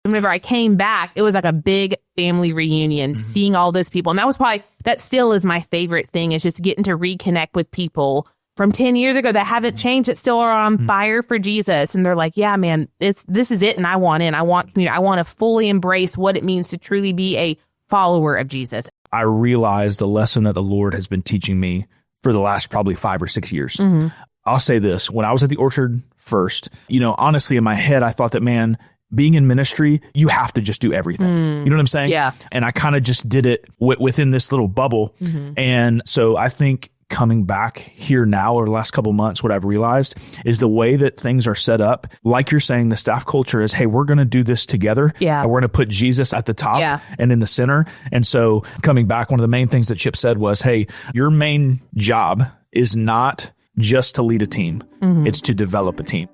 whenever I came back, it was like a big family reunion, seeing all those people. And that still is my favorite thing, is just getting to reconnect with people from 10 years ago that haven't changed, that still are on fire for Jesus. And they're like, yeah, man, this is it. And I want in. I want community. I want to fully embrace what it means to truly be a follower of Jesus. I realized a lesson that the Lord has been teaching me for the last probably 5 or 6 years. I'll say this. When I was at the Orchard first, honestly, in my head, I thought that, man, being in ministry, you have to just do everything. You know what I'm saying? Yeah. And I kind of just did it within this little bubble. And so I think coming back here now, or the last couple months, what I've realized is the way that things are set up, like you're saying, the staff culture is, hey, we're going to do this together. Yeah. And we're going to put Jesus at the top Yeah. and in the center. And so coming back, one of the main things that Chip said was, hey, your main job is not just to lead a team. It's to develop a team.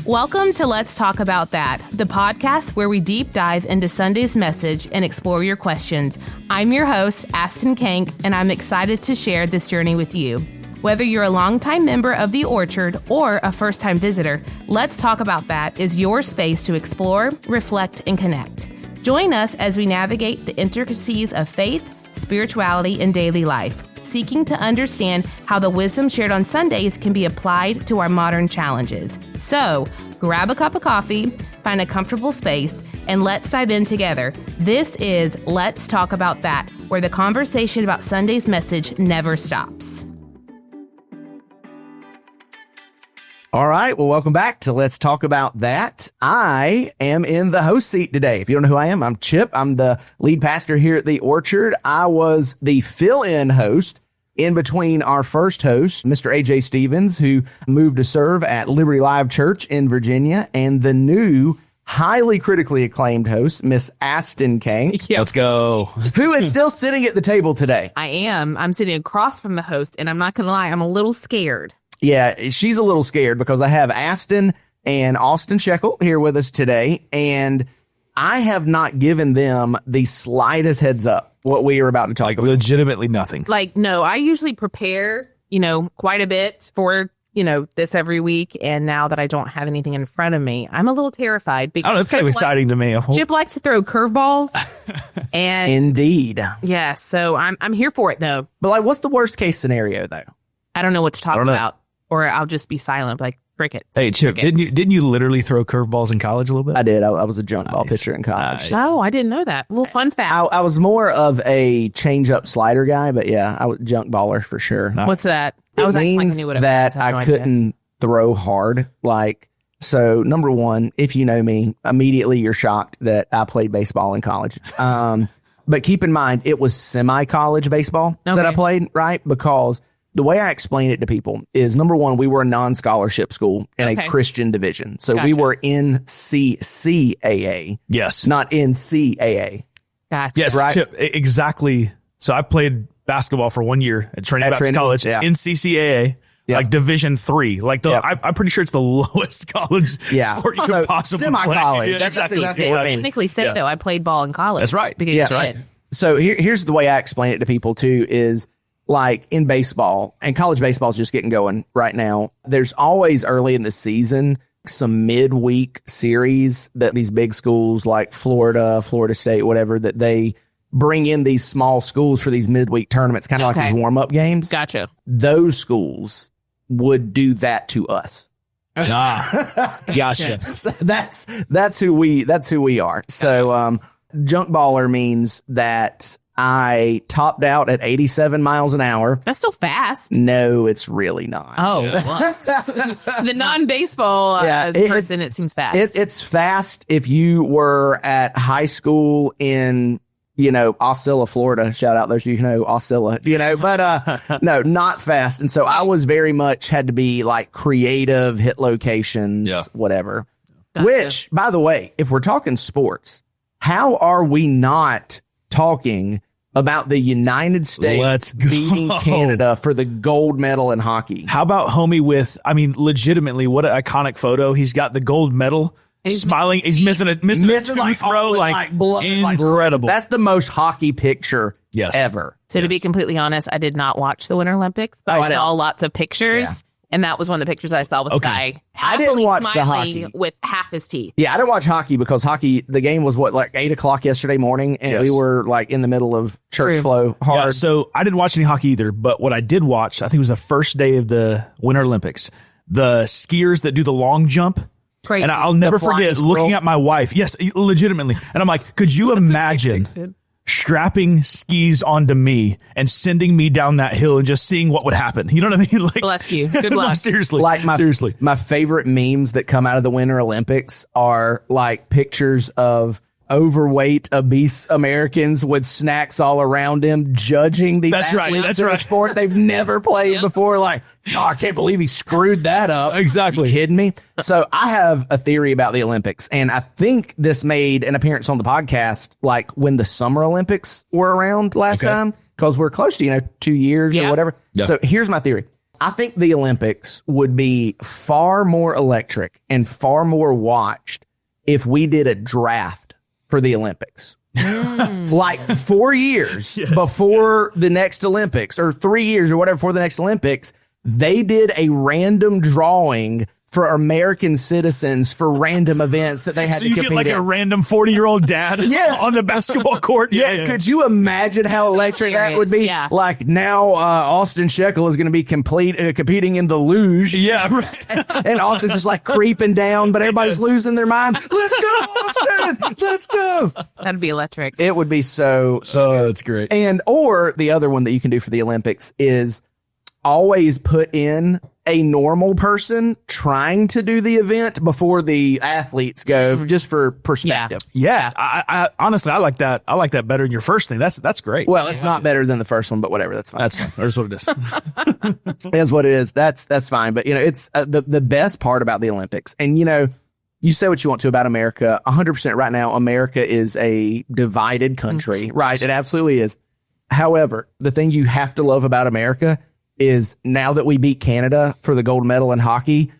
Welcome to Let's Talk About That, the podcast where we deep dive into Sunday's message and explore your questions. I'm your host, Astin Khank, and I'm excited to share this journey with you. Whether you're a longtime member of the Orchard or a first-time visitor, Let's Talk About That is your space to explore, reflect, and connect. Join us as we navigate the intricacies of faith, spirituality, and daily life, seeking to understand how the wisdom shared on Sundays can be applied to our modern challenges. So, grab a cup of coffee, find a comfortable space, and let's dive in together. This is Let's Talk About That, where the conversation about Sunday's message never stops. All right. Well, welcome back to Let's Talk About That. I am in the host seat today. If you don't know who I am, I'm Chip. I'm the lead pastor here at the Orchard. I was the fill-in host in between our first host, Mr. AJ Stevens, who moved to serve at Liberty Live Church in Virginia, and the new highly critically acclaimed host, Miss Astin Khank. Let's go. Who is still sitting at the table today. I am. I'm sitting across from the host, and I'm not going to lie, I'm a little scared. Yeah, she's a little scared because I have Astin and Austin Shekell here with us today, and I have not given them the slightest heads up what we are about to talk about. Legitimately nothing. No, I usually prepare, quite a bit for, this every week. And now that I don't have anything in front of me, I'm a little terrified. I don't know. It's kind of exciting to me. Chip likes to throw curveballs. And Indeed. yeah, so I'm here for it, though. But what's the worst case scenario, though? I don't know what to talk about. Or I'll just be silent, like crickets. Hey, Chip, crickets. didn't you literally throw curveballs in college a little bit? I did. I was a junk ball pitcher in college. Oh, I didn't know that. Little fun fact. I was more of a change-up slider guy, but yeah, I was a junk baller for sure. What's that? It was acting like I means knew what it that was. I have no I idea. couldn't throw hard. So number one, if you know me, immediately you're shocked that I played baseball in college. But keep in mind, it was semi-college baseball that I played, right? Because the way I explain it to people is, number one, we were a non-scholarship school in a Christian division. So we were NCCAA. Yes. Not NCAA. Gotcha. Yes, Right. Chip, exactly. So I played basketball for 1 year at Trinity Baptist Trinity, College, yeah. NCCAA, Division III. I'm pretty sure it's the lowest college sport you could possibly semi-college. play. That's exactly. what I mean. Technically say, though, I played ball in college. That's right. Because Yeah. you did. So here's the way I explain it to people too is, in baseball, and college baseball is just getting going right now, there's always early in the season some midweek series that these big schools like Florida State, whatever, that they bring in these small schools for these midweek tournaments, kind of like these warm-up games. Gotcha. Those schools would do that to us. Gotcha. So that's who we are. So junk baller means that I topped out at 87 miles an hour. That's still fast. No, it's really not. Oh, to the non-baseball person, it seems fast. It's fast if you were at high school in, Osceola, Florida. Shout out those, Osceola, but no, not fast. And so I was very much had to be creative, hit locations, whatever. Gotcha. Which, by the way, if we're talking sports, how are we not talking about the United States beating Canada for the gold medal in hockey? How about homie legitimately, what an iconic photo. He's got the gold medal, smiling. He's missing a tooth row, incredible. That's the most hockey picture ever. So to be completely honest, I did not watch the Winter Olympics, but I saw lots of pictures. And that was one of the pictures I saw with the guy I didn't watch the hockey with half his teeth. Yeah, I didn't watch hockey because the game was like 8 o'clock yesterday morning, and we were like in the middle of church flow hard. Yeah, so I didn't watch any hockey either, but what I did watch, I think it was the first day of the Winter Olympics, the skiers that do the long jump. Crazy. And I'll never forget looking at my wife. Yes, legitimately. And I'm like, could you imagine strapping skis onto me and sending me down that hill and just seeing what would happen? You know what I mean? Like, bless you. Good luck. Seriously. Seriously. My favorite memes that come out of the Winter Olympics are like pictures of overweight, obese Americans with snacks all around them judging these athletes in a sport they've never played before. Like, oh, I can't believe he screwed that up. Exactly. Are you kidding me? So I have a theory about the Olympics, and I think this made an appearance on the podcast like when the Summer Olympics were around last time, because we're close to, 2 years or whatever. Yeah. So here's my theory. I think the Olympics would be far more electric and far more watched if we did a draft for the Olympics. Like 4 years before the next Olympics, or 3 years or whatever before the next Olympics, they did a random drawing for American citizens for random events that they had to compete in. So you get like a random 40-year-old dad on the basketball court? Yeah. Could you imagine how electric that would be? Yeah. Like now Austin Shekell is going to be competing in the luge. Yeah, right. And Austin's just like creeping down, but everybody's losing their mind. Let's go, Austin! Let's go! That'd be electric. It would be so that's great. And or the other one that you can do for the Olympics is always put in a normal person trying to do the event before the athletes go, just for perspective. Yeah. I honestly, I like that. I like that better than your first thing. That's great. Well, it's not better than the first one, but whatever. That's fine. That's fine. That's what it is. That's what it is. That's fine. But it's the best part about the Olympics. And you say what you want to about America. 100% right now, America is a divided country. Right. It absolutely is. However, the thing you have to love about America is now that we beat Canada for the gold medal in hockey,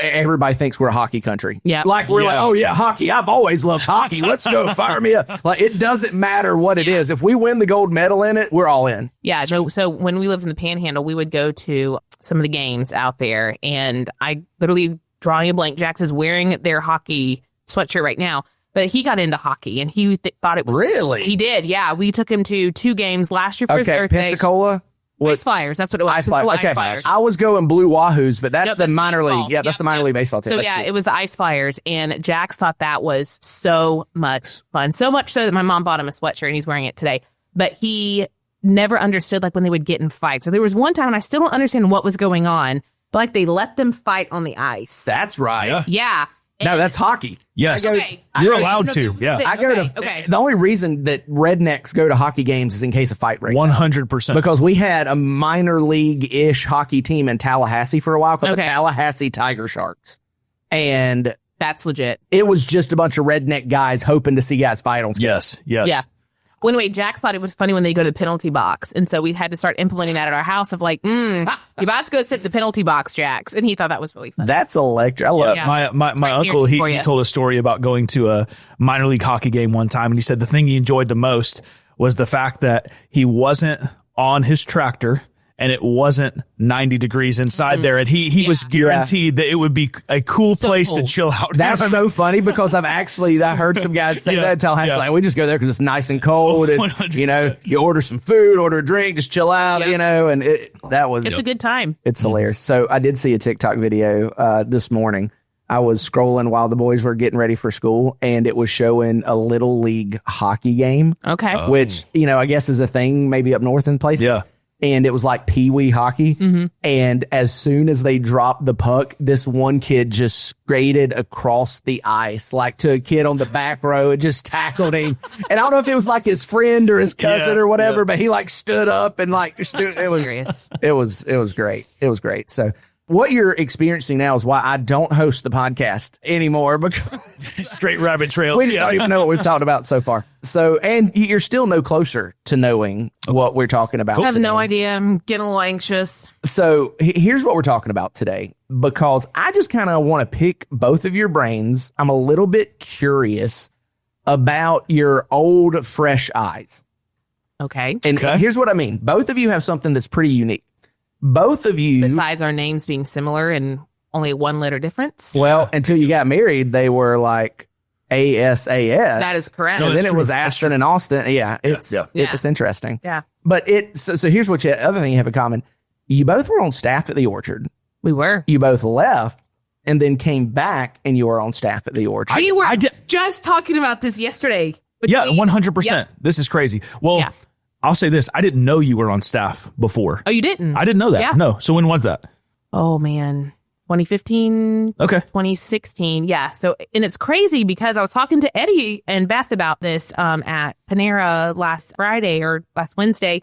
everybody thinks we're a hockey country. Yeah. Like we're like, oh yeah, hockey. I've always loved hockey. Let's go. Fire me up. Like it doesn't matter what it is. If we win the gold medal in it, we're all in. Yeah. So when we lived in the Panhandle, we would go to some of the games out there, and I literally, drawing a blank, Jax is wearing their hockey sweatshirt right now. But he got into hockey, and he thought it was... Really? He did, yeah. We took him to 2 games last year for his birthday. Pensacola? Ice Flyers, that's what it was. Ice Flyers. Okay. Flyers. I was going Blue Wahoos, but that's the minor league. Yeah, that's the minor league baseball team. So it was the Ice Flyers, and Jax thought that was so much fun. So much so that my mom bought him a sweatshirt, and he's wearing it today. But he never understood like when they would get in fights. So there was one time, and I still don't understand what was going on, but like they let them fight on the ice. That's right. Yeah. No, that's hockey. Yes. You're allowed to. Yeah. The only reason that rednecks go to hockey games is in case a fight breaks 100%. Because we had a minor league-ish hockey team in Tallahassee for a while called the Tallahassee Tiger Sharks. And that's legit. It was just a bunch of redneck guys hoping to see guys fight on stage. Yes. Yeah. Well, anyway, Jax thought it was funny when they go to the penalty box. And so we had to start implementing that at our house of like, you're about to go sit in the penalty box, Jax. And he thought that was really fun. That's electric. I love it. My uncle, he told a story about going to a minor league hockey game one time. And he said the thing he enjoyed the most was the fact that he wasn't on his tractor and it wasn't 90 degrees inside there. And he was guaranteed that it would be a cool place to chill out. That's so funny because I heard some guys say that in Tallahassee. Like, we just go there because it's nice and cold. And, you order some food, order a drink, just chill out, and it's a good time. It's hilarious. So I did see a TikTok video this morning. I was scrolling while the boys were getting ready for school, and it was showing a little league hockey game. Okay. Which, I guess is a thing maybe up north in places. Yeah. And it was like peewee hockey. Mm-hmm. And as soon as they dropped the puck, this one kid just skated across the ice, like to a kid on the back row and just tackled him. And I don't know if it was like his friend or his cousin or whatever, but he like stood up and like, it was great. It was great. So what you're experiencing now is why I don't host the podcast anymore, because straight rabbit trails. We just don't even know what we've talked about so far. So, and you're still no closer to knowing what we're talking about. I have no idea. I'm getting a little anxious. So here's what we're talking about today, because I just kind of want to pick both of your brains. I'm a little bit curious about your old, fresh eyes. Okay. And here's what I mean. Both of you have something that's pretty unique. both of you, Besides our names being similar and only one letter difference. well, until you got married, they were like ASAS. That is correct. And No, then that's it was true. Astin and Astin. Yeah, it's Yeah. it's interesting. Yeah. But so here's what other thing you have in common. You both were on staff at the Orchard. We were. You both left and then came back and you were on staff at the Orchard. We were I did- just talking about this yesterday. Yeah, Between- 100%. Yep. This is crazy. Well, Yeah. I'll say this. I didn't know you were on staff before. Oh, you didn't? I didn't know that. Yeah. No. So when was that? Oh, man. 2015, Okay. 2016. Yeah. So, and it's crazy because I was talking to Eddie and Beth about this at Panera last Friday or last Wednesday.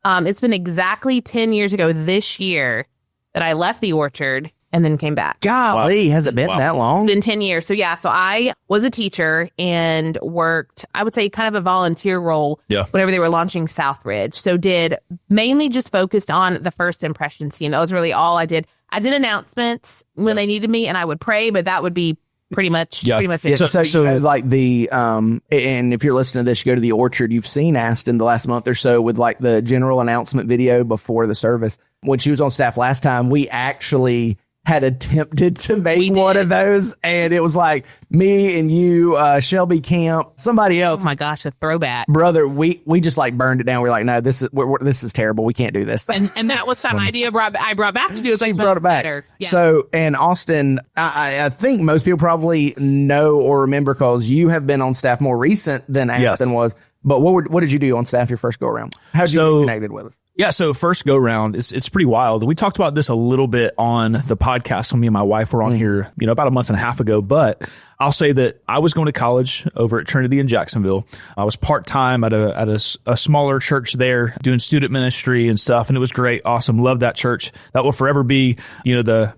It's been exactly 10 years ago this year that I left the Orchard and then came back. Golly, has it been that long? It's been 10 years. So yeah, so I was a teacher and worked, I would say kind of a volunteer role Yeah. whenever they were launching Southridge. So did mainly just focused on the first impressions team. That was really all I did. I did announcements when they needed me and I would pray, but that would be pretty much Yeah. it. So like the and if you're listening to this, you go to the Orchard. You've seen Astin the last month or so with like the general announcement video before the service. When she was on staff last time, we actually had attempted to make one of those, and it was like me and you, Shelby Camp, somebody else. Oh my gosh, a throwback. Brother, we just like burned it down. We're like, no, this is terrible. We can't do this. And that was some idea I brought back to do. It's like, Brought it back. better. Yeah. So, and Astin, I think most people probably know or remember because you have been on staff more recent than Astin was. But what did you do on staff your first go around? How did you get connected with us? Yeah, so first go round, it's pretty wild. We talked about this a little bit on the podcast when me and my wife were on here, about a month and a half ago. But I'll say that I was going to college over at Trinity in Jacksonville. I was part-time at a smaller church there doing student ministry and stuff. And it was great. Awesome. Loved that church. That will forever be,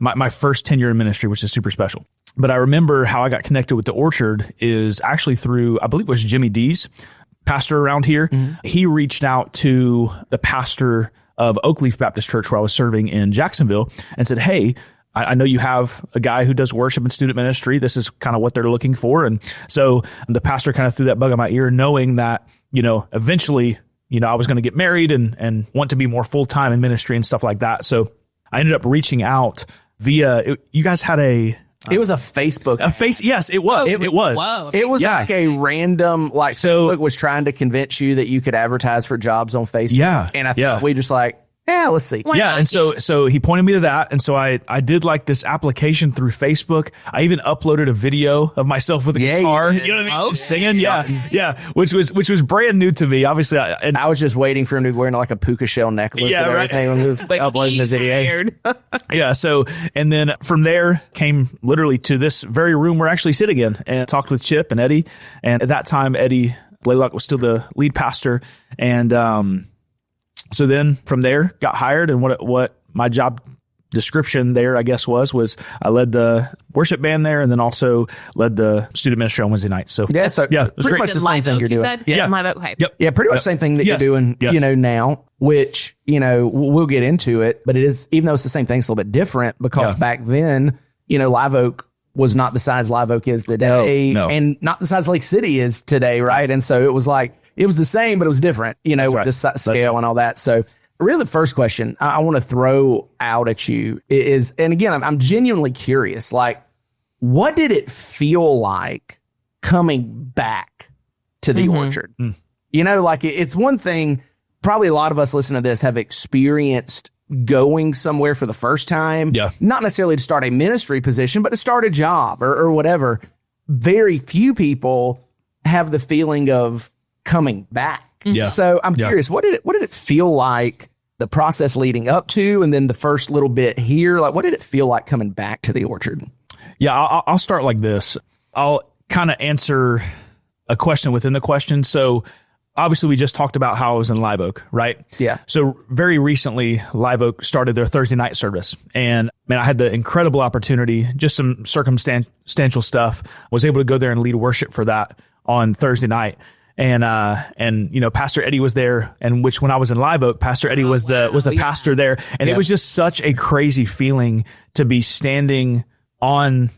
my first tenure in ministry, which is super special. But I remember how I got connected with the Orchard is actually through, I believe it was Jimmy D's, pastor around here. He reached out to the pastor of Oakleaf Baptist Church where I was serving in Jacksonville and said, hey, I know you have a guy who does worship and student ministry. This is kind of what they're looking for. And so the pastor kind of threw that bug in my ear, knowing that, eventually, I was going to get married and want to be more full-time in ministry and stuff like that. So I ended up reaching out via, you guys had It was a Facebook. Yes, it was. It was. Whoa. It was like a random, Facebook was trying to convince you that you could advertise for jobs on Facebook. Yeah. And I thought we just let's see. Yeah, and so he pointed me to that, and so I did like this application through Facebook. I even uploaded a video of myself with a guitar, you you know what I mean, just singing. Yeah, which was brand new to me. Obviously, I was just waiting for him to be wearing like a puka shell necklace and everything when he was uploading the video. Yeah, so and then from there came literally to this very room we're actually sitting in, and talked with Chip and Eddie, and at that time Eddie Blaylock was still the lead pastor, and so then from there got hired, and what my job description there, I guess, was I led the worship band there and then also led the student ministry on Wednesday nights. So it was Pretty much the same Live thing Oak, you're doing. said? Yeah. Live Oak. Okay. Yep. Yeah, pretty much the same thing that you're doing, now, which, we'll get into it, but it is, even though it's the same thing, it's a little bit different because back then, Live Oak was not the size Live Oak is today and not the size Lake City is today, right? And so it was like, it was the same, but it was different, with the scale and all that. So really the first question I want to throw out at you is, and again, I'm genuinely curious, like, what did it feel like coming back to the Orchard? It's one thing, probably a lot of us listening to this have experienced going somewhere for the first time, not necessarily to start a ministry position, but to start a job or whatever. Very few people have the feeling of coming back. So I'm curious, what did it feel like, the process leading up to, and then the first little bit here? Like, what did it feel like coming back to the Orchard? Yeah, I'll start like this. I'll kind of answer a question within the question. So obviously we just talked about how I was in Live Oak, right? Yeah. So very recently, Live Oak started their Thursday night service. And man, I had the incredible opportunity, just some circumstantial stuff, was able to go there and lead worship for that on Thursday night. And Pastor Eddie was there, and when I was in Live Oak, Pastor Eddie was the pastor there. And it was just such a crazy feeling to be standing on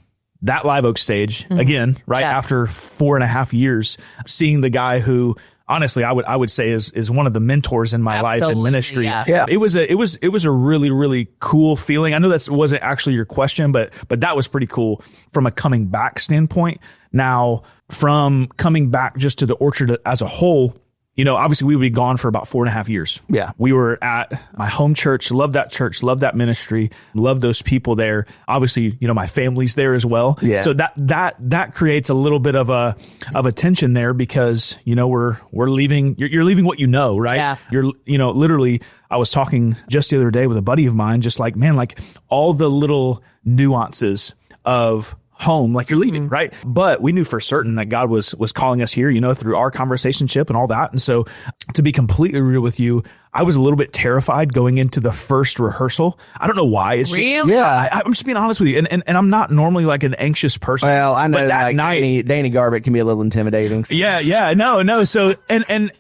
that Live Oak stage again, right after 4.5 years, seeing the guy who, honestly, I would say is one of the mentors in my life and ministry. Yeah. It was a really, really cool feeling. I know that wasn't actually your question, but that was pretty cool from a coming back standpoint. Now, from coming back just to the Orchard as a whole, obviously we would be gone for about 4.5 years. Yeah. We were at my home church, loved that ministry, loved those people there. Obviously, my family's there as well. Yeah. So that creates a little bit of a tension there because, we're leaving, you're leaving what right? Yeah. You're, literally, I was talking just the other day with a buddy of mine, just like, man, like all the little nuances of home, like you're leaving, right? But we knew for certain that God was calling us here, through our conversationship and all that. And so to be completely real with you, I was a little bit terrified going into the first rehearsal. I don't know why. It's really? just, I'm just being honest with you. And I'm not normally like an anxious person. Well, I know but that night, Danny Garbutt can be a little intimidating. So. No. So, and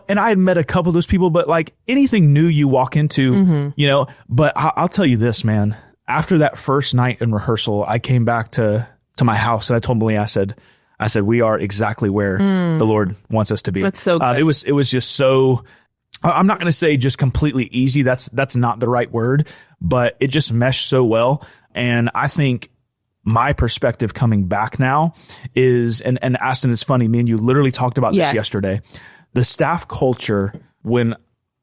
I had met a couple of those people, but like anything new you walk into, but I'll tell you this, man. After that first night in rehearsal, I came back to my house and I told Millie, I said, we are exactly where the Lord wants us to be. That's so good. It was just so, I'm not going to say just completely easy. That's not the right word, but it just meshed so well. And I think my perspective coming back now is, and Astin, it's funny, me and you literally talked about this yesterday. The staff culture when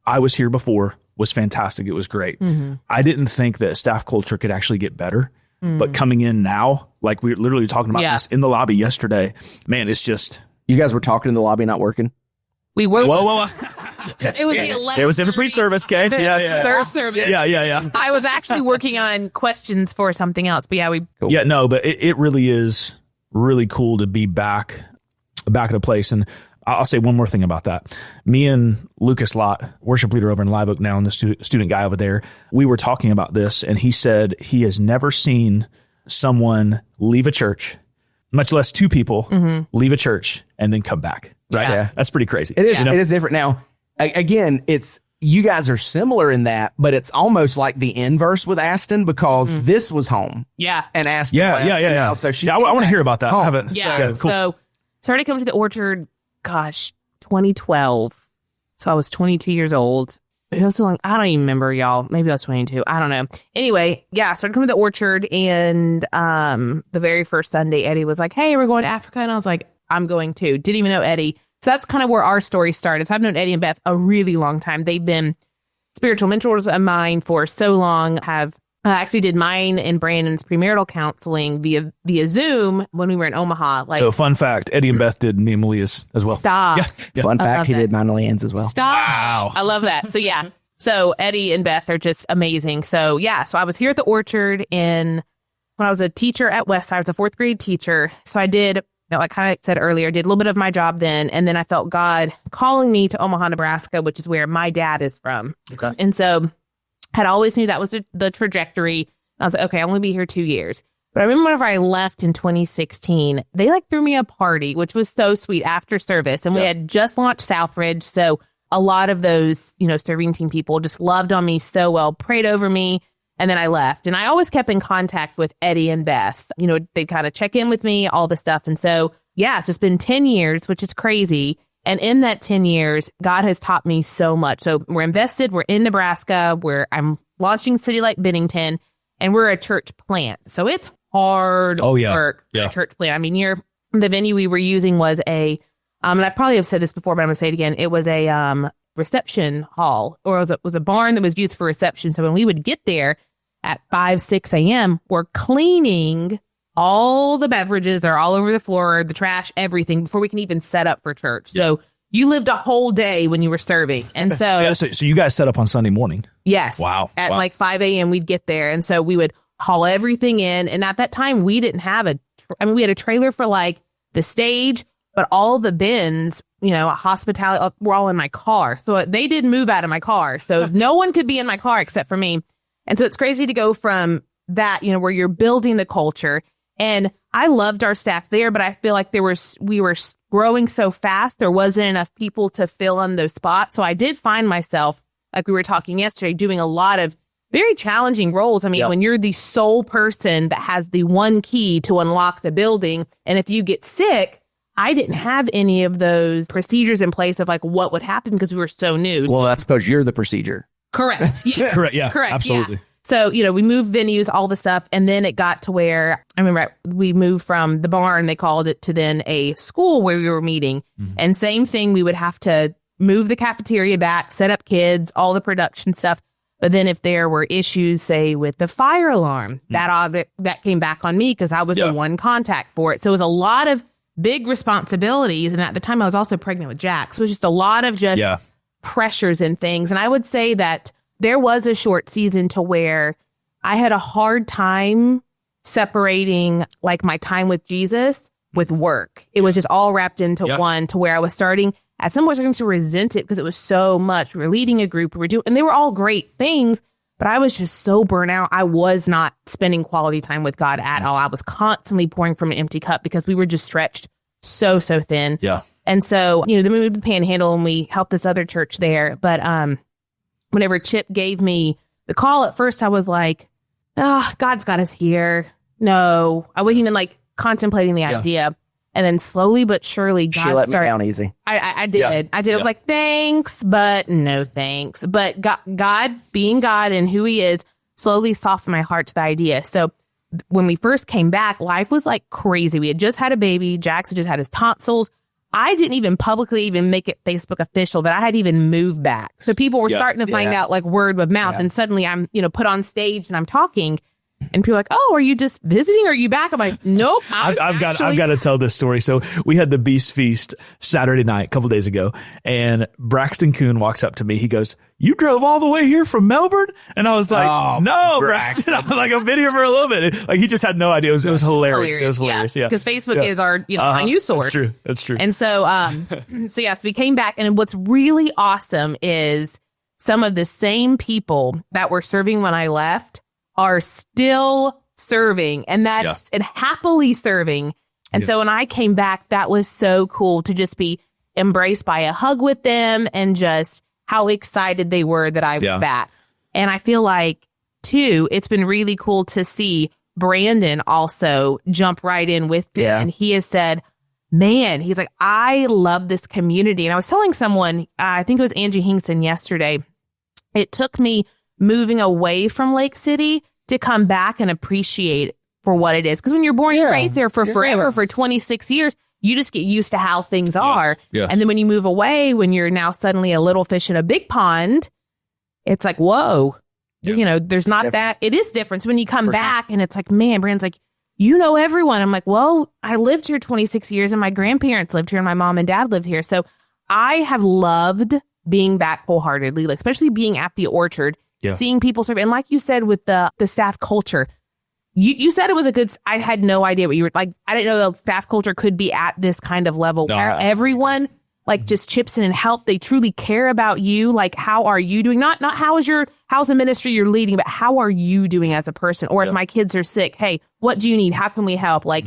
I was here before was fantastic. It was great. I didn't think that staff culture could actually get better, but coming in now, like we were literally talking about this in the lobby yesterday, man, it's just. You guys were talking in the lobby, not working? We were. Whoa. It was the 11th. It was in between service, okay? Yeah. Third service. Yeah. I was actually working on questions for something else, but Cool. Yeah, no, but it really is really cool to be back at a place. And I'll say one more thing about that. Me and Lucas Lott, worship leader over in Live Oak now, and the student guy over there, we were talking about this, and he said he has never seen someone leave a church, much less two people leave a church and then come back. Right? Yeah. That's pretty crazy. It is. It is different. Now, again, it's you guys are similar in that, but it's almost like the inverse with Astin because this was home. Yeah. And Astin. Yeah. So she I want to hear about that. Home. I haven't. Yeah. Cool. So started coming to the Orchard, 2012. So I was 22 years old. It was so long. I don't even remember, y'all. Maybe I was 22. I don't know. Anyway, started coming to the Orchard, and the very first Sunday, Eddie was like, "Hey, we're going to Africa," and I was like, "I'm going too." Didn't even know Eddie. So that's kind of where our story started. So I've known Eddie and Beth a really long time. They've been spiritual mentors of mine for so long. I actually did mine and Brandon's premarital counseling via Zoom when we were in Omaha. So fun fact, Eddie and Beth did me and Malia's as well. Stop. Yeah. Fun fact, he did mine and Leanne's as well. Stop. Wow. I love that. So so Eddie and Beth are just amazing. So so I was here at the Orchard when I was a teacher at Westside. I was a 4th grade teacher. So I did, like kind of said earlier, did a little bit of my job then. And then I felt God calling me to Omaha, Nebraska, which is where my dad is from. Okay. And so had always knew that was the trajectory. I was like, okay, I'm going to be here 2 years. But I remember whenever I left in 2016, they threw me a party, which was so sweet after service. And we had just launched Southridge. So a lot of those, serving team people just loved on me so well, prayed over me. And then I left. And I always kept in contact with Eddie and Beth. They kind of check in with me, all the stuff. And so, so it's been 10 years, which is crazy. And in that 10 years, God has taught me so much. So we're invested. We're in Nebraska, where I'm launching City Light Bennington, and we're a church plant. So it's hard work for a church plant. I mean, the venue we were using was and I probably have said this before, but I'm going to say it again. It was a reception hall, or it was a barn that was used for reception. So when we would get there at 5, 6 a.m., we're cleaning all the beverages. They're all over the floor, the trash, everything before we can even set up for church. So you lived a whole day when you were serving. And so, so you guys set up on Sunday morning. Yes. Wow. At like 5 a.m. we'd get there. And so we would haul everything in. And at that time we didn't have we had a trailer for like the stage, but all the bins, hospitality, were all in my car. So they didn't move out of my car. So no one could be in my car except for me. And so it's crazy to go from that, where you're building the culture. And I loved our staff there, but I feel like we were growing so fast. There wasn't enough people to fill in those spots. So I did find myself, like we were talking yesterday, doing a lot of very challenging roles. I mean, when you're the sole person that has the one key to unlock the building, and if you get sick, I didn't have any of those procedures in place of like what would happen because we were so new. Well, that's because you're the procedure. Correct. Yeah. Correct. Yeah. Correct. Absolutely. Yeah. So, we moved venues, all the stuff. And then it got to where I remember we moved from the barn, they called it, to then a school where we were meeting. Mm-hmm. And same thing, we would have to move the cafeteria back, set up kids, all the production stuff. But then if there were issues, say, with the fire alarm, that came back on me because I was the one contact for it. So it was a lot of big responsibilities. And at the time, I was also pregnant with Jack. So it was just a lot of pressures and things. And I would say that there was a short season to where I had a hard time separating like my time with Jesus with work. It was just all wrapped into one, to where I was starting at some point to resent it because it was so much. We were leading a group, and they were all great things, but I was just so burnt out. I was not spending quality time with God at all. I was constantly pouring from an empty cup because we were just stretched so thin. Yeah. And so, then we moved to Panhandle and we helped this other church there. But whenever Chip gave me the call at first, I was like, God's got us here. No, I wasn't even like contemplating the idea. And then slowly but surely, God let me down easy. I did. Yeah. I did. I was like, thanks, but no thanks. But God, being God and who he is, slowly softened my heart to the idea. So when we first came back, life was like crazy. We had just had a baby. Jackson just had his tonsils. I didn't even publicly even make it Facebook official that I had even moved back. So people were starting to find out like word of mouth. And suddenly I'm, put on stage and I'm talking. And people are like, oh, are you just visiting? Or are you back? I'm like, nope. I've got to tell this story. So we had the Beast Feast Saturday night, a couple days ago, and Braxton Kuhn walks up to me. He goes, "You drove all the way here from Melbourne?" And I was like, "No, Braxton." I'm like, I've been here for a little bit. Like he just had no idea. It was hilarious. It was hilarious. Yeah, because Facebook is our our news source. That's true. And so so we came back, and what's really awesome is some of the same people that were serving when I left are still serving, and that's and happily serving. And so when I came back, that was so cool to just be embraced by a hug with them and just how excited they were that I was back. And I feel like, too, it's been really cool to see Brandon also jump right in with it. And he has said, man, he's like, I love this community. And I was telling someone, I think it was Angie Hinkson yesterday, it took me moving away from Lake City to come back and appreciate it for what it is. Because when you're born and raised there for forever, for 26 years, you just get used to how things are. Yes. And then when you move away, when you're now suddenly a little fish in a big pond, it's like, whoa, there's not that. It is different. So when you come back and it's like, man, Brandon's like, everyone. I'm like, well, I lived here 26 years and my grandparents lived here and my mom and dad lived here. So I have loved being back wholeheartedly, like, especially being at the Orchard. Seeing people serve. And like you said, with the staff culture, you said it was a good, I had no idea what you were like. I didn't know the staff culture could be at this kind of level where everyone like just chips in and help. They truly care about you. Like, how are you doing? Not how's the ministry you're leading, but how are you doing as a person? Or if my kids are sick, hey, what do you need? How can we help? Like,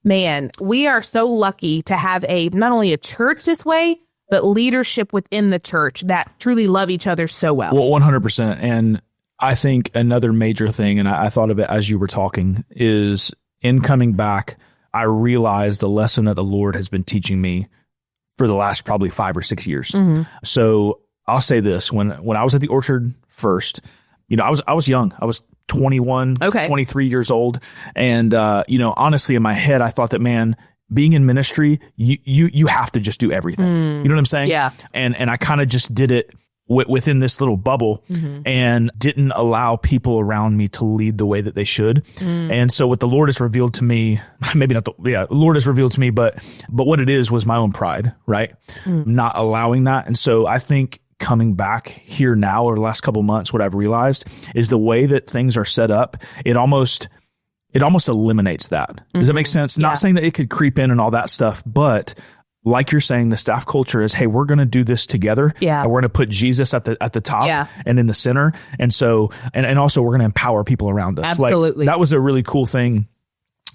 man, we are so lucky to have not only a church this way, but leadership within the church that truly love each other so well. Well, 100%. And I think another major thing, and I thought of it as you were talking, is in coming back, I realized a lesson that the Lord has been teaching me for the last probably 5 or 6 years. Mm-hmm. So I'll say this, when I was at the Orchard first, I was young. I was 21, 23 years old. And, honestly, in my head, I thought that, man, being in ministry, you have to just do everything. You know what I'm saying? Yeah. And I kind of just did it within this little bubble and didn't allow people around me to lead the way that they should. And so what the Lord has revealed to me, the Lord has revealed to me, but what it was my own pride, right? Not allowing that. And so I think coming back here now, or the last couple of months, what I've realized is the way that things are set up, it almost eliminates that. Does that make sense? Not saying that it could creep in and all that stuff, but like you're saying, the staff culture is, hey, we're going to do this together. Yeah. And we're going to put Jesus at the top and in the center. And so, and also we're going to empower people around us. Absolutely. Like, that was a really cool thing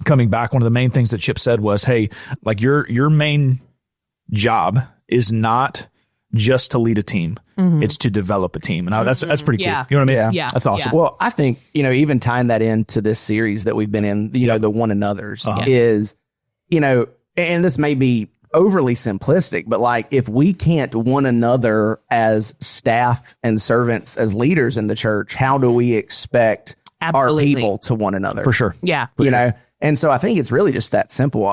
coming back. One of the main things that Chip said was, hey, like your main job is not just to lead a team. It's to develop a team. And that's pretty cool. Yeah. You know what I mean? Yeah. That's awesome. Well, I think, even tying that into this series that we've been in, the one another's is, and this may be overly simplistic, but like if we can't one another as staff and servants, as leaders in the church, how do we expect our people to one another? For sure. Yeah. And so I think it's really just that simple.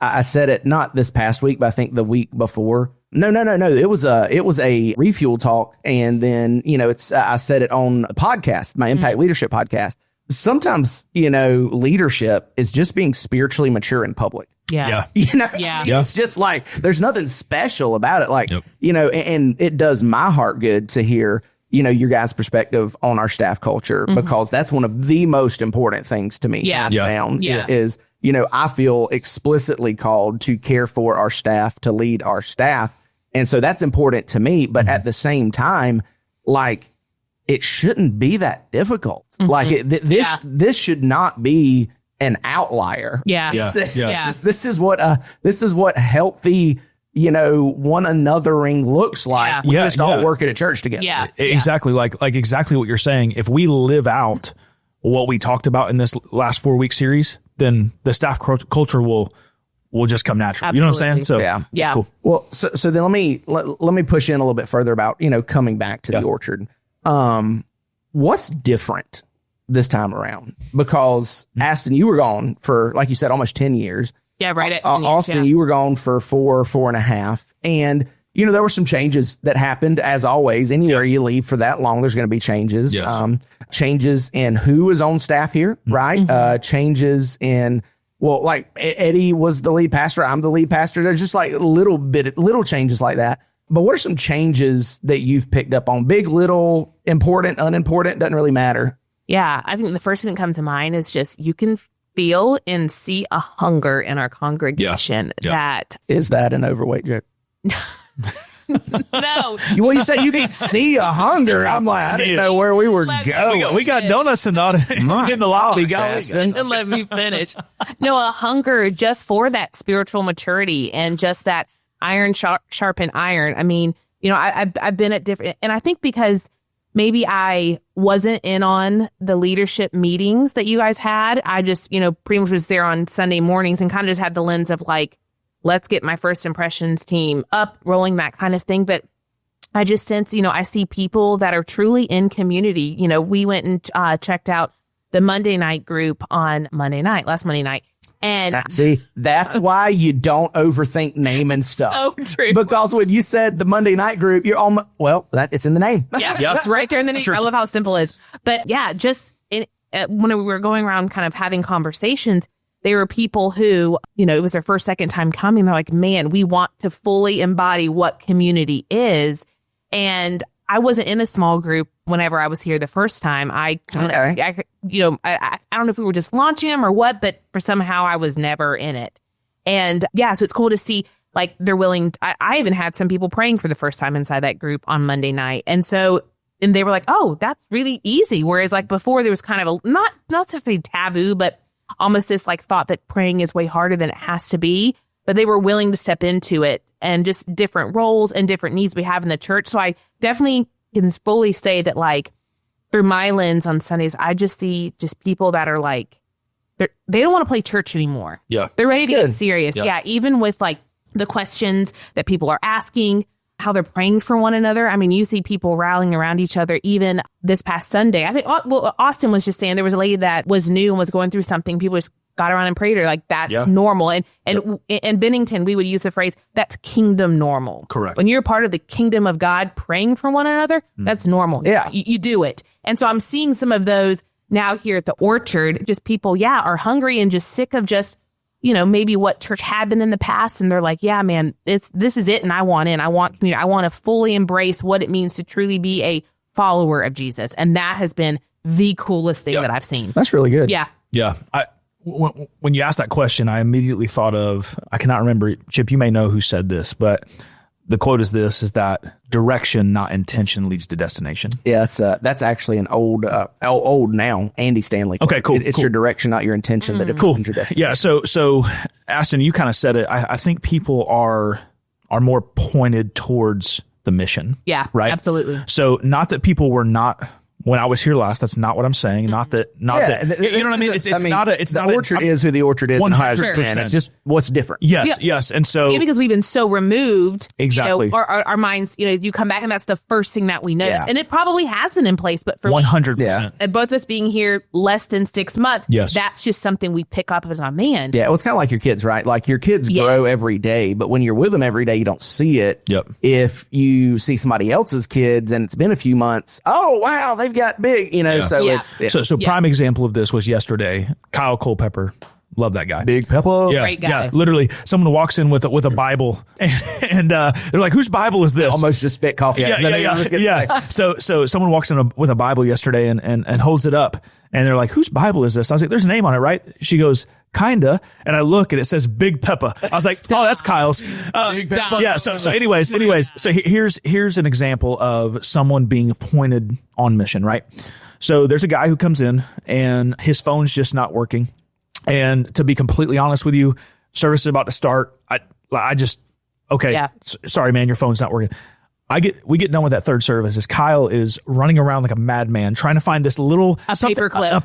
I said it not this past week, but I think the week before. No. It was a refuel talk. And then, I said it on a podcast, my Impact Leadership podcast. Sometimes, leadership is just being spiritually mature in public. Yeah. It's just like, there's nothing special about it. Like, and it does my heart good to hear, your guys' perspective on our staff culture, because that's one of the most important things to me. I found is, I feel explicitly called to care for our staff, to lead our staff. And so that's important to me. But at the same time, like, it shouldn't be that difficult. Like this should not be an outlier. This is what healthy, one anothering looks like. We just all work at a church together. Exactly. Like exactly what you're saying. If we live out what we talked about in this last 4-week series, then the staff culture will just come natural. Absolutely. You know what I'm saying? So cool. Well, so then let me push in a little bit further about, coming back to the orchard. What's different this time around? Because Astin, you were gone for, like you said, almost 10 years. Yeah, right. At Austin, you were gone for 4.5. And, there were some changes that happened, as always. Anywhere you leave for that long, there's going to be changes. Yes. Changes in who is on staff here, right? Changes in, well, like Eddie was the lead pastor. I'm the lead pastor. There's just like little changes like that. But what are some changes that you've picked up on? Big, little, important, unimportant, doesn't really matter. Yeah, I think the first thing that comes to mind is just you can feel and see a hunger in our congregation that... Is that an overweight joke? No. Well, you said you can see a hunger. I'm like, I didn't know where we were going. We got donuts and not in the lobby. And let me finish. No, a hunger just for that spiritual maturity and just that iron sharpen iron. I mean, I've been at different, and I think because maybe I wasn't in on the leadership meetings that you guys had. I just, pretty much was there on Sunday mornings and kind of just had the lens of like, let's get my first impressions team up, rolling, that kind of thing. But I just sense, I see people that are truly in community. We went and checked out the Monday night group on last Monday night. And see, that's why you don't overthink name and stuff. So true. Because when you said the Monday night group, you're almost, it's in the name. Yeah, it's right there in the name. Sure. I love how simple it is. But yeah, just when we were going around kind of having conversations, there were people who, it was their first, second time coming. They're like, man, we want to fully embody what community is. And I wasn't in a small group whenever I was here the first time. I don't know if we were just launching them or what, but for somehow I was never in it. And so it's cool to see like they're willing. I even had some people praying for the first time inside that group on Monday night. And they were like, oh, that's really easy. Whereas like before there was kind of a, not necessarily taboo, but almost this like thought that praying is way harder than it has to be, but they were willing to step into it and just different roles and different needs we have in the church. So I definitely can fully say that like through my lens on Sundays, I just see just people that are like, they don't want to play church anymore. Yeah. They're ready to get serious. Yeah. Even with like the questions that people are asking, how they're praying for one another. I mean, you see people rallying around each other. Even this past Sunday, I think, Austin was just saying there was a lady that was new and was going through something. People just got around and prayed her like that's normal. And in Bennington, we would use the phrase, that's kingdom normal. Correct. When you're part of the kingdom of God praying for one another, that's normal. Yeah. You do it. And so I'm seeing some of those now here at the Orchard, just people, are hungry and just sick of just, maybe what church had been in the past. And they're like, yeah, man, this is it. And I want in. I want community. I want to fully embrace what it means to truly be a follower of Jesus. And that has been the coolest thing that I've seen. That's really good. Yeah. Yeah. When you asked that question, I immediately thought of, I cannot remember, Chip, you may know who said this, but the quote is that direction, not intention, leads to destination. Yeah, that's actually an old now, Andy Stanley quote. Okay, cool. It's your direction, not your intention that determines your destination. Yeah, so Astin, you kind of said it. I think people are more pointed towards the mission. Yeah, right. Absolutely. So not that people were not. When I was here last, that's not what I'm saying. Not that, you know what I mean? It's the orchard is who the orchard is. 100%. It's just what's different. Yes. And so, because we've been so removed, exactly, our minds, you come back and that's the first thing that we notice. And it probably has been in place, but for 100%. and both of us being here less than 6 months, yes, that's just something we pick up as a man. Yeah. Well, it's kind of like your kids, right? Like your kids grow every day, but when you're with them every day, you don't see it. Yep. If you see somebody else's kids and it's been a few months, oh, wow, they've got big, So prime example of this was yesterday. Kyle Culpepper, love that guy. Big Pepper, great guy. Yeah, literally, someone walks in with a Bible, and they're like, "Whose Bible is this?" Almost just spit coffee. Yeah. So someone walks in with a Bible yesterday and holds it up, and they're like, "Whose Bible is this?" I was like, "There's a name on it, right?" She goes, "Kinda," and I look and it says Big Peppa. I was like, "Oh, that's Kyle's." Big Peppa. Yeah. So anyways. So here's an example of someone being appointed on mission, right? So there's a guy who comes in and his phone's just not working. And to be completely honest with you, service is about to start. I just, okay. Yeah. Sorry, man, your phone's not working. We get done with that third service as Kyle is running around like a madman trying to find this little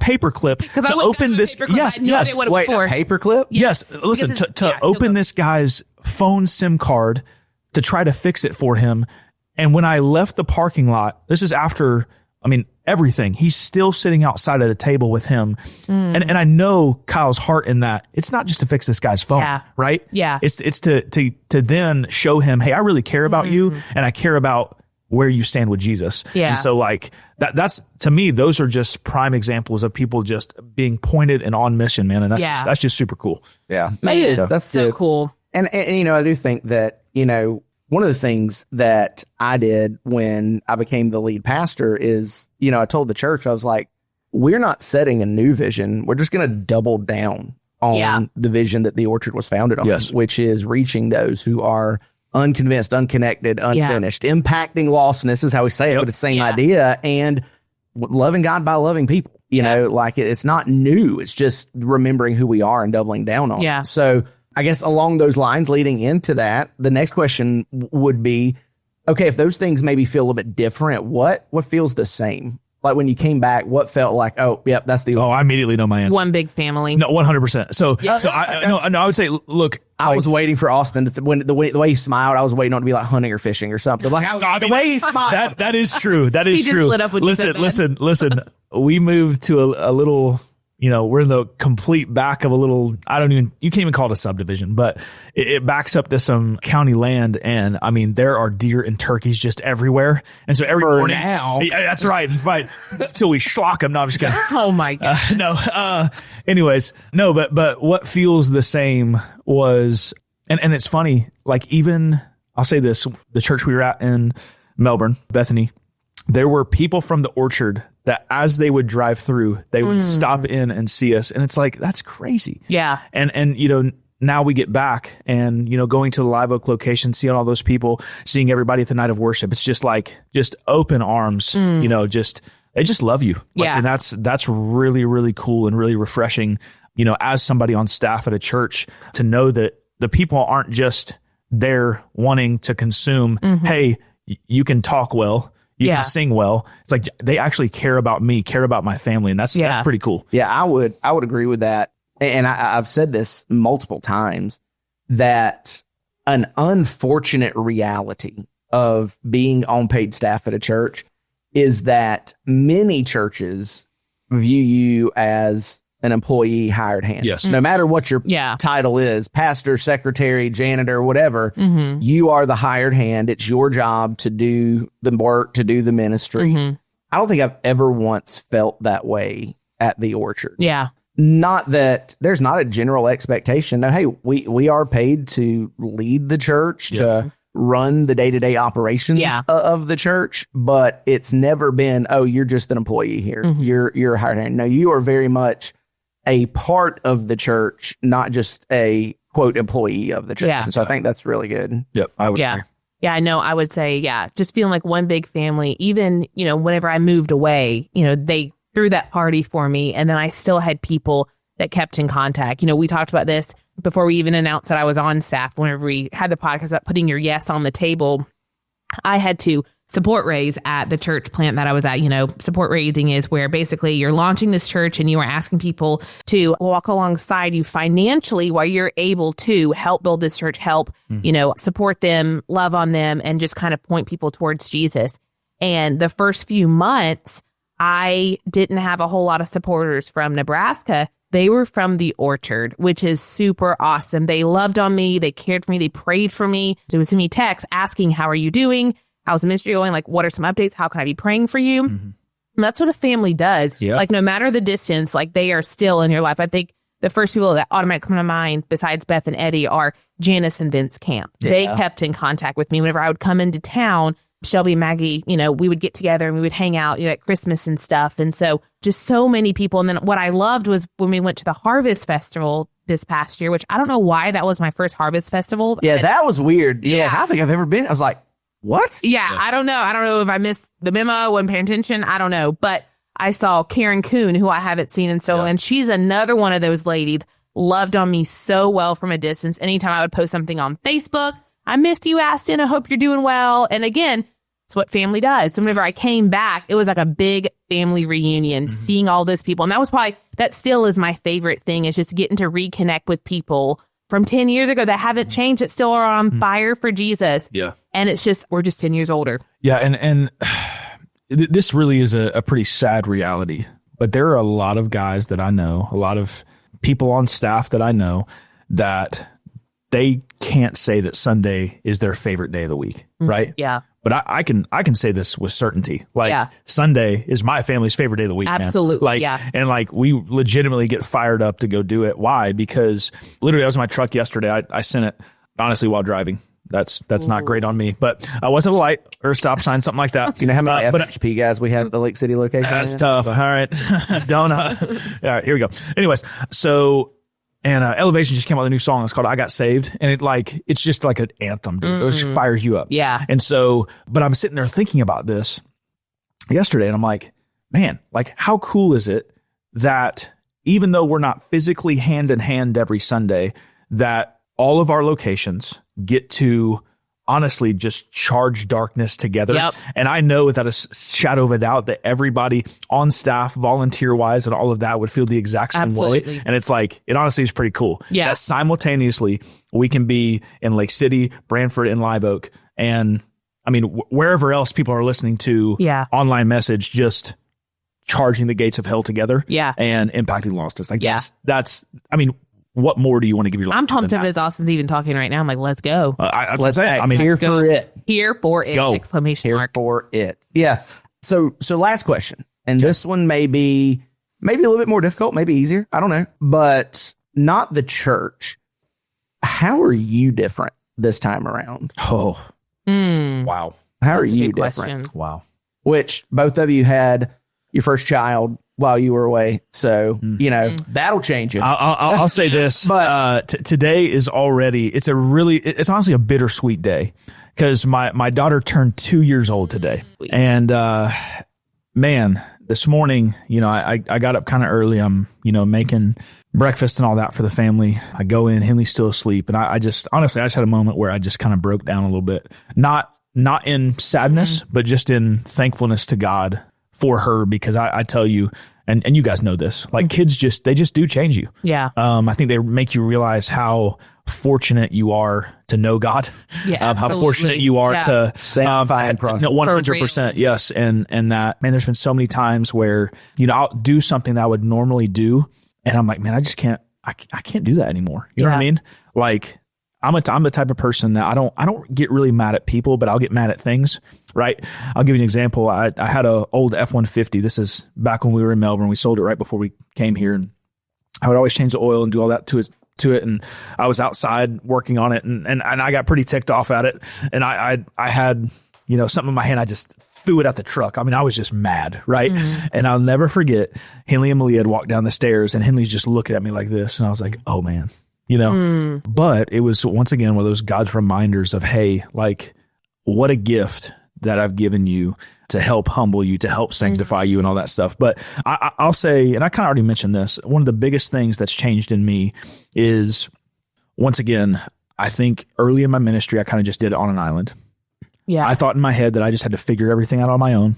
paper clip to open this. Yes. Wait, a paper clip? Yes. Listen, to open this guy's phone SIM card to try to fix it for him. And when I left the parking lot, this is after, everything. He's still sitting outside at a table with him. And I know Kyle's heart in that. It's not just to fix this guy's phone, right? Yeah. It's to then show him, hey, I really care about you and I care about where you stand with Jesus. Yeah. And so like that's to me, those are just prime examples of people just being pointed and on mission, man. And that's just super cool. Yeah. That's so cool. And I do think that, one of the things that I did when I became the lead pastor is, I told the church, I was like, we're not setting a new vision. We're just going to double down on the vision that the Orchard was founded on, which is reaching those who are unconvinced, unconnected, unfinished, impacting lostness is how we say it, but it's the same idea. And loving God by loving people, like it's not new. It's just remembering who we are and doubling down on it. So I guess along those lines, leading into that, the next question would be, okay, if those things maybe feel a little bit different, what feels the same? Like when you came back, what felt like, oh, yep, that's the... Oh, I immediately know my answer. One big family. No, 100%. So I would say, look... I was waiting for Austin when the way he smiled, I was waiting on it to be like hunting or fishing or something. Like the way he smiled. That is true. That is he true. Just lit up when Listen. We moved to a little... we're in the complete back of a little, you can't even call it a subdivision, but it backs up to some county land. And there are deer and turkeys just everywhere. And so every morning, that's right. Until we schlock them. No, I'm just kidding. Oh my God. Anyways, but what feels the same was, and it's funny, like even, I'll say this, the church we were at in Melbourne, Bethany, there were people from the Orchard that as they would drive through, they would stop in and see us. And it's like, that's crazy. Yeah. And now we get back and, going to the Live Oak location, seeing all those people, seeing everybody at the night of worship. It's just like, just open arms, they just love you. And that's really, really cool and really refreshing, as somebody on staff at a church to know that the people aren't just there wanting to consume, hey, you can talk well. You can sing well. It's like they actually care about me, care about my family. And that's pretty cool. Yeah, I would agree with that. And I've said this multiple times that an unfortunate reality of being on paid staff at a church is that many churches view you as an employee hired hand. Yes. No matter what your title is, pastor, secretary, janitor, whatever, you are the hired hand. It's your job to do the work, to do the ministry. I don't think I've ever once felt that way at the Orchard. Yeah. Not that there's not a general expectation. No, hey, we are paid to lead the church, to run the day-to-day operations of the church, but it's never been, oh, you're just an employee here. You're a hired hand. No, you are very much a part of the church, not just a quote employee of the church. And so I think that's really good. Yep. I would agree. Yeah, I know. I would say, just feeling like one big family. Even, whenever I moved away, they threw that party for me. And then I still had people that kept in contact. We talked about this before we even announced that I was on staff. Whenever we had the podcast about putting your yes on the table, I had to support raise at the church plant that I was at. Support raising is where basically you're launching this church and you are asking people to walk alongside you financially while you're able to help build this church, help, support them, love on them, and just kind of point people towards Jesus. And the first few months, I didn't have a whole lot of supporters from Nebraska. They were from the Orchard, which is super awesome. They loved on me. They cared for me. They prayed for me. They would send me texts asking, how are you doing? How's the ministry going? Like, what are some updates? How can I be praying for you? Mm-hmm. And that's what a family does. Yep. Like, no matter the distance, like, they are still in your life. I think the first people that automatically come to mind, besides Beth and Eddie, are Janice and Vince Camp. Yeah. They kept in contact with me whenever I would come into town. Shelby and Maggie, we would get together and we would hang out, at Christmas and stuff. And so just so many people. And then what I loved was when we went to the Harvest Festival this past year, which I don't know why that was my first Harvest Festival. Yeah, that was weird. Yeah, I don't think I've ever been. I was like, what? Yeah, I don't know. I don't know if I missed the memo, wasn't paying attention. I don't know. But I saw Karen Kuhn, who I haven't seen in so long. And she's another one of those ladies, loved on me so well from a distance. Anytime I would post something on Facebook, I missed you, Astin. I hope you're doing well. And again, it's what family does. So whenever I came back, it was like a big family reunion, seeing all those people. And that still is my favorite thing, is just getting to reconnect with people from 10 years ago that haven't changed, that still are on fire for Jesus. Yeah. And it's just, we're just 10 years older. Yeah. And this really is a pretty sad reality, but there are a lot of guys that I know, a lot of people on staff that I know, that they can't say that Sunday is their favorite day of the week. Right. Yeah. But I can say this with certainty. Sunday is my family's favorite day of the week. Absolutely. Man. And we legitimately get fired up to go do it. Why? Because literally I was in my truck yesterday. I sent it honestly while driving. That's not great on me, but I wasn't a light or a stop sign, something like that. You know how many FHP guys we have at the Lake City location? That's tough. All right. All right, here we go. Anyways, and Elevation just came out with a new song. It's called I Got Saved. And it's just like an anthem, dude. It just fires you up. Yeah. And so, but I'm sitting there thinking about this yesterday, and I'm like, man, how cool is it that even though we're not physically hand in hand every Sunday, that all of our locations get to honestly just charge darkness together. Yep. And I know without a shadow of a doubt that everybody on staff, volunteer wise, and all of that would feel the exact same way. And it's it honestly is pretty cool. Yeah. That simultaneously we can be in Lake City, Brantford, and Live Oak. And I mean, wherever else people are listening to online message, just charging the gates of hell together. Yeah. And impacting lost us. That's, I mean, what more do you want to give your life? I'm pumped up as Austin's even talking right now. I'm like, let's go. Let's say, I mean, here for it. Here for it. Go. Exclamation here mark. For it. Yeah. So last question. And this one may be a little bit more difficult, maybe easier. I don't know. But not the church. How are you different this time around? Oh. Wow. How are you different? Question. Wow. Which both of you had your first child while you were away. So, that'll change it. I'll say this, but today is already, it's honestly a bittersweet day, because my daughter turned 2 years old today. Sweet. And, man, this morning, I got up kind of early. I'm, making breakfast and all that for the family. I go in, Henley's still asleep. And I just had a moment where I just kind of broke down a little bit, not in sadness, but just in thankfulness to God for her, because I tell you, and you guys know this, kids they just do change you. Yeah. I think they make you realize how fortunate you are to know God. Yeah. How fortunate you are to sanctifying process. 100%. Yes. And that, man, there's been so many times where, I'll do something that I would normally do, and I'm like, man, I just can't, I can't do that anymore. You know what I mean? I'm the type of person that I don't get really mad at people, but I'll get mad at things, right? I'll give you an example. I had a old F-150. This is back when we were in Melbourne. We sold it right before we came here, and I would always change the oil and do all that to it. And I was outside working on it, and I got pretty ticked off at it. And I had, something in my hand. I just threw it at the truck. I mean, I was just mad, right? Mm-hmm. And I'll never forget, Henley and Malia had walked down the stairs, and Henley's just looking at me like this. And I was like, oh man. But it was once again one of those God's reminders of, hey, what a gift that I've given you to help humble you, to help sanctify you and all that stuff. But I'll say, and I kind of already mentioned this, one of the biggest things that's changed in me is, once again, I think early in my ministry, I kind of just did it on an island. Yeah. I thought in my head that I just had to figure everything out on my own,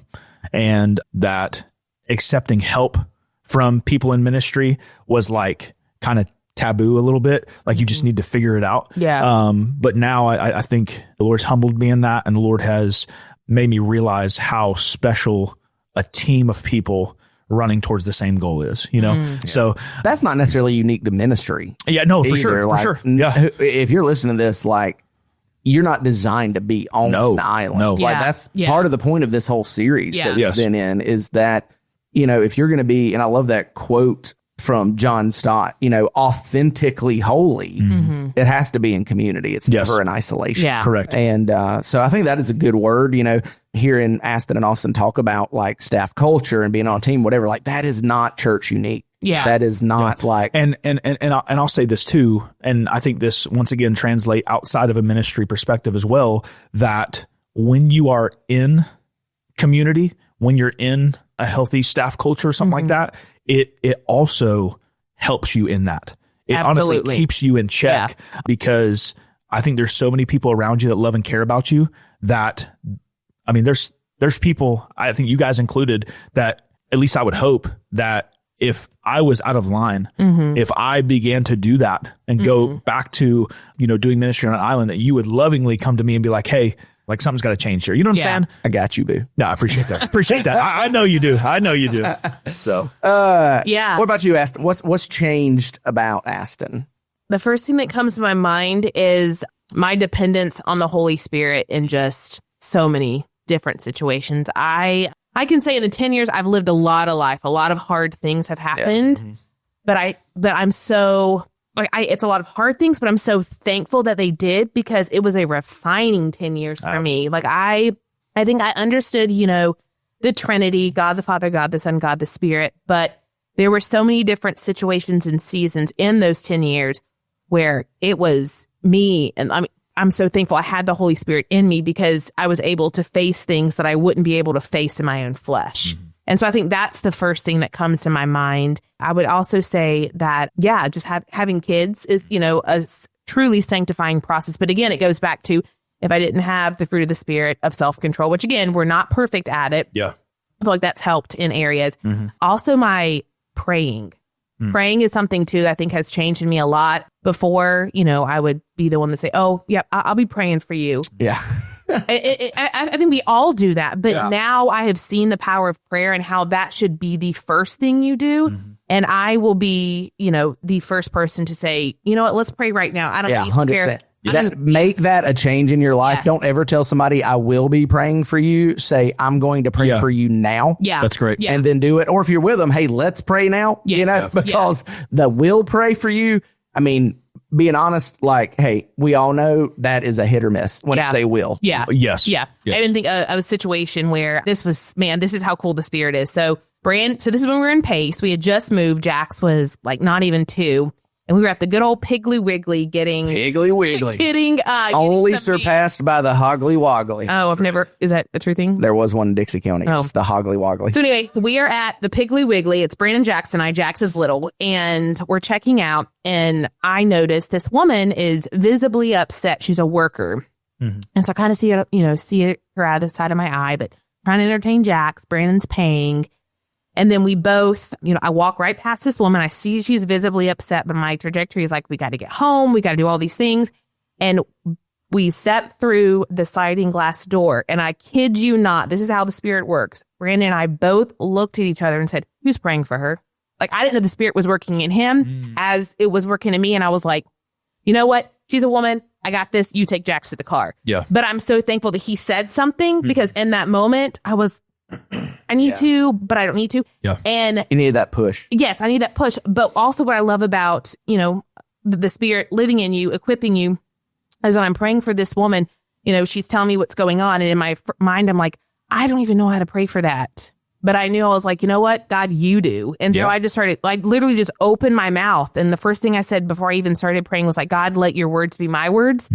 and that accepting help from people in ministry was like kind of taboo a little bit. Like you just need to figure it out. Yeah. But now I think the Lord's humbled me in that, and the Lord has made me realize how special a team of people running towards the same goal is, you know? So That's not necessarily unique to ministry. yeah, no, for either. sure. Like, For sure. Yeah. If you're listening to this, like, you're not designed to be on No, the island. no. Like Yeah. that's Yeah. part of the point of this whole series Yeah. that we've Yes. been in, is that, you know, if you're going to be, and I love that quote from John Stott, you know, authentically holy, it has to be in community. It's Yes. never in isolation. Yeah. Correct. And so I think that is a good word. You know, hearing Astin and Austin talk about like staff culture and being on a team, whatever, like that is not church unique. Yeah. That is not like, And I'll say this too, and I think this once again translate outside of a ministry perspective as well, that when you are in community, when you're in a healthy staff culture or something like that, it also helps you in that. It Absolutely. honestly keeps you in check, because I think there's so many people around you that love and care about you that, I mean, there's people, I think you guys included, that at least I would hope that if I was out of line, if I began to do that and go back to, you know, doing ministry on an island, that you would lovingly come to me and be like, hey, like something's got to change here. You know what I'm saying? I got you, boo. No, I appreciate that. Appreciate that. I know you do. I know you do. So Yeah. What about you, Astin? What's changed about Astin? The first thing that comes to my mind is my dependence on the Holy Spirit in just so many different situations. I can say in the 10 years I've lived a lot of life, a lot of hard things have happened, but I'm so like, it's a lot of hard things, but I'm so thankful that they did, because it was a refining 10 years for me. Like I think I understood, you know, the Trinity, God the Father, God the Son, God the Spirit, but there were so many different situations and seasons in those 10 years where it was me. And I'm so thankful I had the Holy Spirit in me, because I was able to face things that I wouldn't be able to face in my own flesh. And so I think that's the first thing that comes to my mind. I would also say that, yeah, just having kids is, you know, a truly sanctifying process. But again, it goes back to, if I didn't have the fruit of the Spirit of self-control, which again, we're not perfect at it. yeah. I feel like that's helped in areas. Also, my praying. Praying is something too that I think has changed in me a lot. Before, you know, I would be the one to say, "Oh, yeah, I'll be praying for you." Yeah. I think we all do that, but now I have seen the power of prayer and how that should be the first thing you do. And I will be, you know, the first person to say, you know what, let's pray right now. I don't need 100%. prayer. Make that a change in your life. Yes. Don't ever tell somebody, I will be praying for you. Say, I'm going to pray for you now. Yeah, That's great. Yeah. And then do it. Or if you're with them, hey, let's pray now. Yeah. You know, because the will pray for you. I mean, being honest, like, hey, we all know that is a hit or miss when they will. Yeah. Yes. Yeah. Yes. I didn't think of a situation where this is how cool the Spirit is. So this is when we were in Pace. We had just moved. Jax was like not even 2. And we were at the good old Piggly Wiggly getting Only some surpassed by the Hoggly Woggly. Oh, is that a true thing? There was one in Dixie County. Oh. It's the Hoggly Woggly. So anyway, we are at the Piggly Wiggly. It's Brandon, Jax, and I. Jax is little, and we're checking out. And I noticed this woman is visibly upset. She's a worker, and so I kind of see her out of the side of my eye, but trying to entertain Jax. Brandon's paying. And then we both, I walk right past this woman. I see she's visibly upset, but my trajectory is like, we got to get home. We got to do all these things. And we step through the sliding glass door. And I kid you not, this is how the Spirit works. Brandon and I both looked at each other and said, who's praying for her? Like, I didn't know the Spirit was working in him as it was working in me. And I was like, you know what? She's a woman. I got this. You take Jax to the car. Yeah. But I'm so thankful that he said something because in that moment, I was, I need to, but I don't need to. Yeah. And You need that push. yes, I need that push. But also what I love about, the Spirit living in you, equipping you, is when I'm praying for this woman, she's telling me what's going on. And in my mind, I'm like, I don't even know how to pray for that. But I knew I was like, you know what? God, you do. And so I just started literally just opened my mouth. And the first thing I said before I even started praying was like, God, let your words be my words.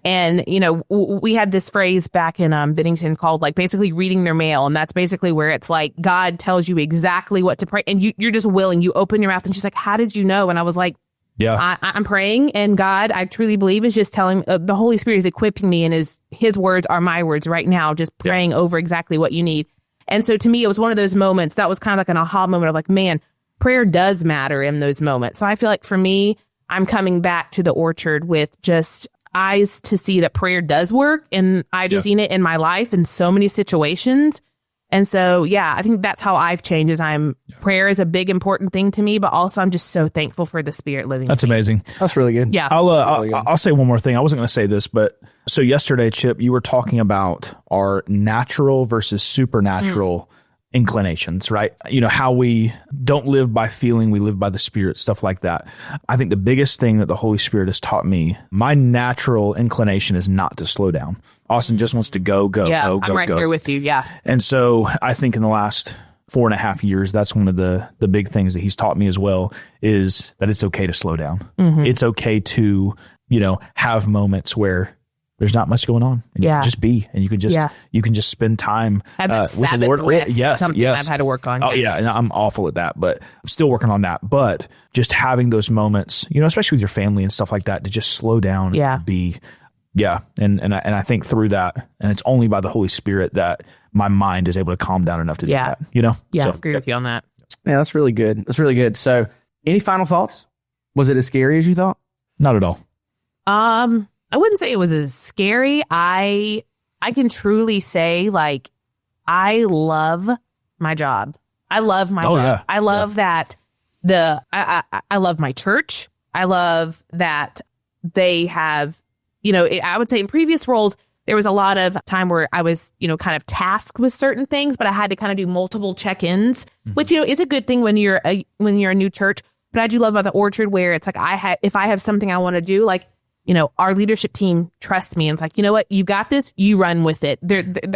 And, we had this phrase back in Bennington called basically reading their mail. And that's basically where it's like God tells you exactly what to pray. And you're just willing. You open your mouth and she's like, how did you know? And I was like, Yeah. I'm praying, and God, I truly believe, is just telling, the Holy Spirit is equipping me, and his words are my words right now, just praying over exactly what you need. And so to me, it was one of those moments that was kind of like an aha moment of like, man, prayer does matter in those moments. So I feel like for me, I'm coming back to the Orchard with just eyes to see that prayer does work. And I've seen it in my life in so many situations. And so, yeah, I think that's how I've changed. Prayer is a big, important thing to me, but also I'm just so thankful for the Spirit living. That's amazing. That's really good. Yeah. I'll say one more thing. I wasn't going to say this, but so yesterday, Chip, you were talking about our natural versus supernatural inclinations, right? You know, how we don't live by feeling, we live by the Spirit, stuff like that. I think the biggest thing that the Holy Spirit has taught me, my natural inclination is not to slow down. Austin just wants to go. I'm right here with you. Yeah. And so I think in the last 4.5 years, that's one of the big things that he's taught me as well, is that it's okay to slow down. Mm-hmm. It's okay to, have moments where there's not much going on. And you can just be, and you can just spend time with the Lord. Yes. I've had to work on. Oh yeah. And I'm awful at that, but I'm still working on that. But just having those moments, especially with your family and stuff like that, to just slow down, and be. Yeah. And I think through that, and it's only by the Holy Spirit that my mind is able to calm down enough to do that, Yeah, so, I agree with you on that. Yeah, that's really good. That's really good. So any final thoughts? Was it as scary as you thought? Not at all. I wouldn't say it was as scary. I can truly say, like, I love my job. I love my job. Yeah. I love that I love my church. I love that they have, I would say in previous roles, there was a lot of time where I was, kind of tasked with certain things, but I had to kind of do multiple check-ins, which, is a good thing when you're a new church. But I do love about the Orchard where it's like, if I have something I want to do, like, our leadership team trusts me and it's like, you know what, you got this, you run with it.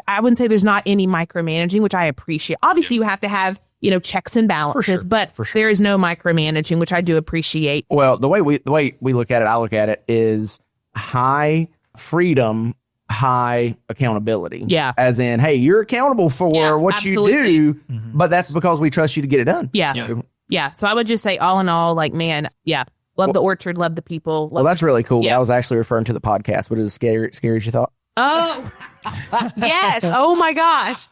I wouldn't say there's not any micromanaging, which I appreciate. Obviously, you have to have, checks and balances, but there is no micromanaging, which I do appreciate. Well, the way we look at it, I look at it is high freedom, high accountability. Yeah. As in, hey, you're accountable for what absolutely. you do, but that's because we trust you to get it done. Yeah. So I would just say all in all, like, man, love the Orchard, love the people. Well, that's really cool. Yeah. I was actually referring to the podcast, but it was scary as you thought. Oh, yes. Oh my gosh.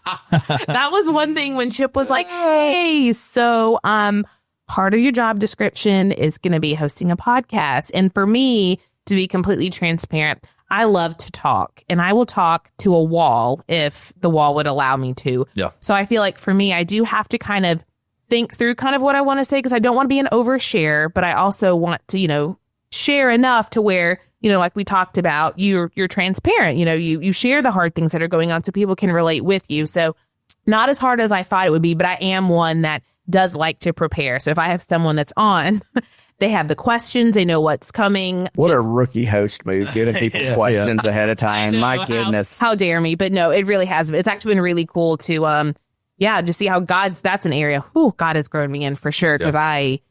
That was one thing when Chip was like, hey, so part of your job description is going to be hosting a podcast. And for me, to be completely transparent, I love to talk, and I will talk to a wall if the wall would allow me to. Yeah. So I feel like for me, I do have to kind of think through kind of what I want to say, because I don't want to be an overshare, but I also want to, share enough to where, like we talked about, you're transparent, you share the hard things that are going on so people can relate with you. So not as hard as I thought it would be, but I am one that does like to prepare. So if I have someone that's on, they have the questions, they know what's coming. What a rookie host move, giving people questions ahead of time. My goodness. How dare me? But no, it really has. It's actually been really cool to, just see how that's an area. God has grown me in for sure. Because I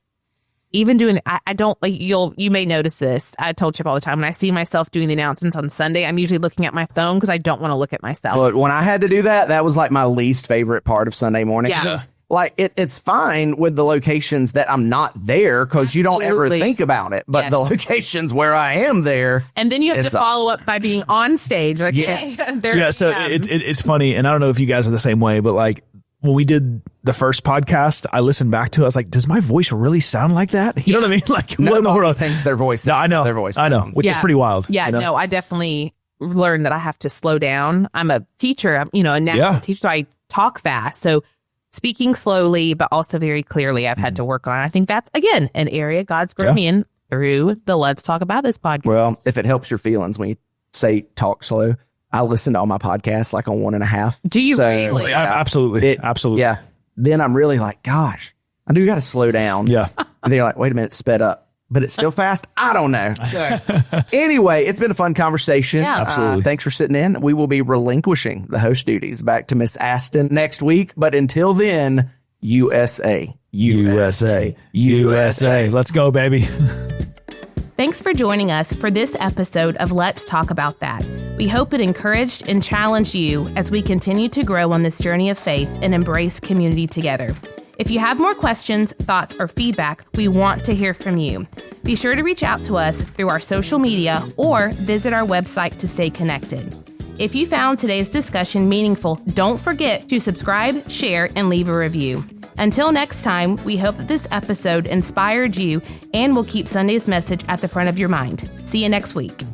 don't like, you may notice this. I told Chip all the time, when I see myself doing the announcements on Sunday, I'm usually looking at my phone because I don't want to look at myself. Look, when I had to do that was like my least favorite part of Sunday morning. Yeah. Like it's fine with the locations that I'm not there because you don't ever think about it. But the locations where I am there, and then you have to follow up by being on stage. Like, so it's funny, and I don't know if you guys are the same way, but like when we did the first podcast, I listened back to it. I was like, does my voice really sound like that? You know what I mean? Like, nobody thinks their voice. No, I know their voice. I know, which is pretty wild. Yeah, no, I definitely learned that I have to slow down. I'm a teacher, a national teacher, so I talk fast. So speaking slowly, but also very clearly, I've had to work on. I think that's, again, an area God's grown me in through the Let's Talk About This podcast. Well, if it helps your feelings when you say talk slow, I listen to all my podcasts like on 1.5. Do you really? Absolutely. Absolutely. Yeah. Then I'm really like, gosh, I do got to slow down. Yeah. And then you're like, wait a minute, sped up. But it's still fast? I don't know. So, anyway, it's been a fun conversation. Yeah. Absolutely. Thanks for sitting in. We will be relinquishing the host duties back to Miss Astin next week. But until then, USA. USA. USA. Let's go, baby. Thanks for joining us for this episode of Let's Talk About That. We hope it encouraged and challenged you as we continue to grow on this journey of faith and embrace community together. If you have more questions, thoughts, or feedback, we want to hear from you. Be sure to reach out to us through our social media or visit our website to stay connected. If you found today's discussion meaningful, don't forget to subscribe, share, and leave a review. Until next time, we hope that this episode inspired you and will keep Sunday's message at the front of your mind. See you next week.